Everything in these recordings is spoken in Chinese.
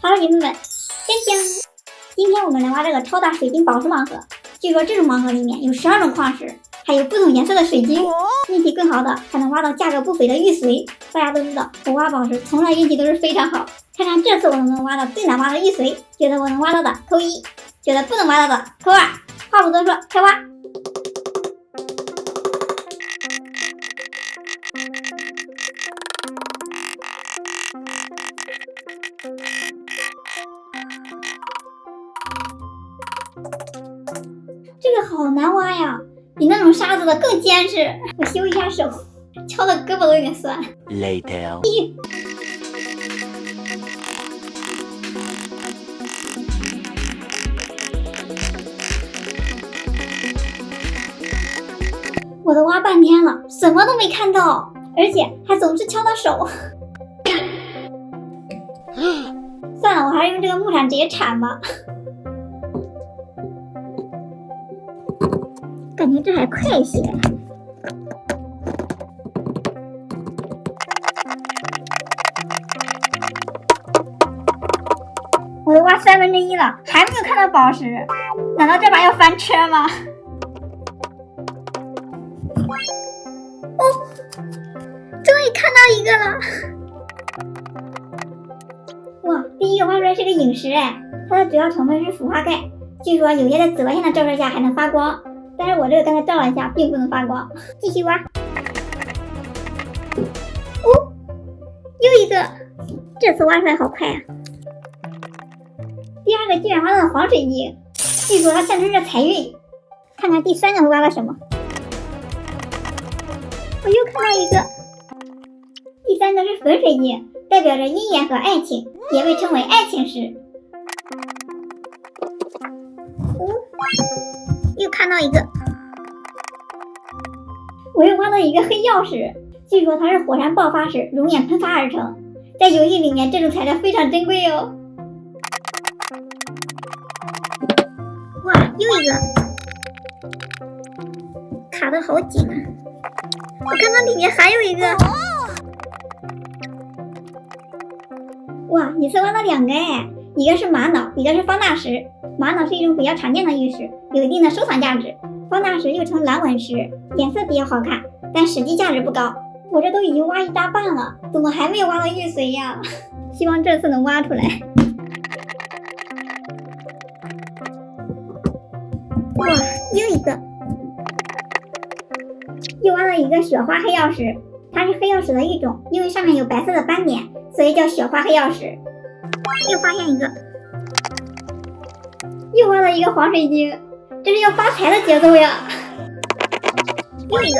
Hello， 姐妹们，锵锵！今天我们来挖这个超大水晶宝石盲盒。据说这种盲盒里面有12种矿石，还有不同颜色的水晶，运气更好的还能挖到价格不菲的玉髓。大家都知道，我挖宝石从来运气都是非常好。看看这次我能不能挖到最难挖的玉髓？觉得我能挖到的扣1，觉得不能挖到的扣2。话不多说，开挖！这个好难挖呀，比那种沙子的更坚实。我修一下手，敲的胳膊都有点酸。Later。我都挖半天了，什么都没看到，而且还总是敲到手。算了，我还是用这个木铲直接铲吧。感觉这还快一些。我都挖1/3了，还没有看到宝石，难道这把要翻车吗？哦，终于看到一个了！哇，第一个挖出来是个萤石哎，它的主要成分是氟化钙，据说有些在紫外线的照射下还能发光。但是我这个刚才照了一下，并不能发光。继续挖。哦，又一个，这次挖出来好快啊！第二个居然挖到了黄水晶，据说它象征着财运。看看第3个挖了什么。我又看到一个，第3个是粉水晶，代表着姻缘和爱情，也被称为爱情石。又看到一个，我又挖到一个黑曜石，据说它是火山爆发时熔岩喷发而成，在游戏里面这种材料非常珍贵哦。哇，又一个，卡得好紧啊！我看到里面还有一个，哇，一次挖到2个哎，一个是玛瑙，一个是方大石。玛瑙是一种比较常见的玉石，有一定的收藏价值。方大石又称蓝纹石，颜色比较好看，但实际价值不高。我这都已经挖1大半了，怎么还没有挖到玉髓呀？希望这次能挖出来。哇，又一个，又挖了一个雪花黑曜石，它是黑曜石的一种，因为上面有白色的斑点，所以叫雪花黑曜石。又发现一个。又挖了一个黄水晶，这是要发财的节奏呀！又一个，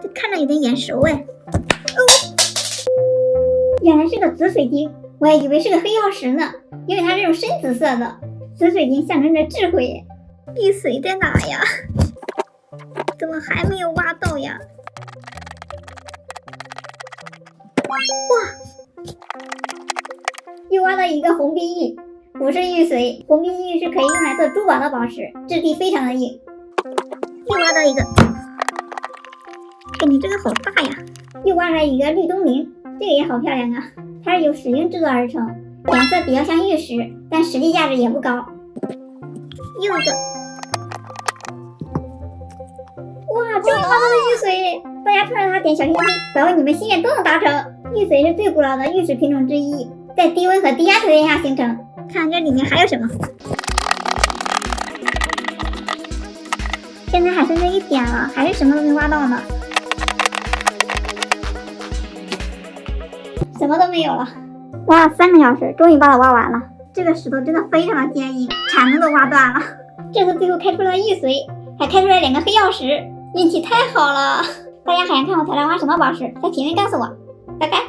这看着有点眼熟哎。哦，原来是个紫水晶，我还以为是个黑曜石呢，因为它这种深紫色的。紫水晶象征着智慧。玉髓在哪呀？怎么还没有挖到呀？哇！又挖到一个红碧玉。不是玉髓，红碧玉是可以用来做珠宝的宝石，质地非常的硬。又挖到一个，感觉这个好大呀！又挖来一个绿东陵，这个也好漂亮啊！它是由石英制作而成，颜色比较像玉石，但实际价值也不高。又一个，哇，终于挖到了玉髓！大家冲着它点小心心，保佑你们心愿都能达成。玉髓是最古老的玉石品种之一，在低温和低压条件下形成。看这里面还有什么？现在还剩这一点了，还是什么都没挖到呢。什么都没有了。挖了3个小时，终于把它挖完了。这个石头真的非常的坚硬，铲子都挖断了。这次最后开出了玉髓，还开出来2个黑曜石，运气太好了。大家还想看我挑战挖什么宝石？在评论告诉我。拜拜。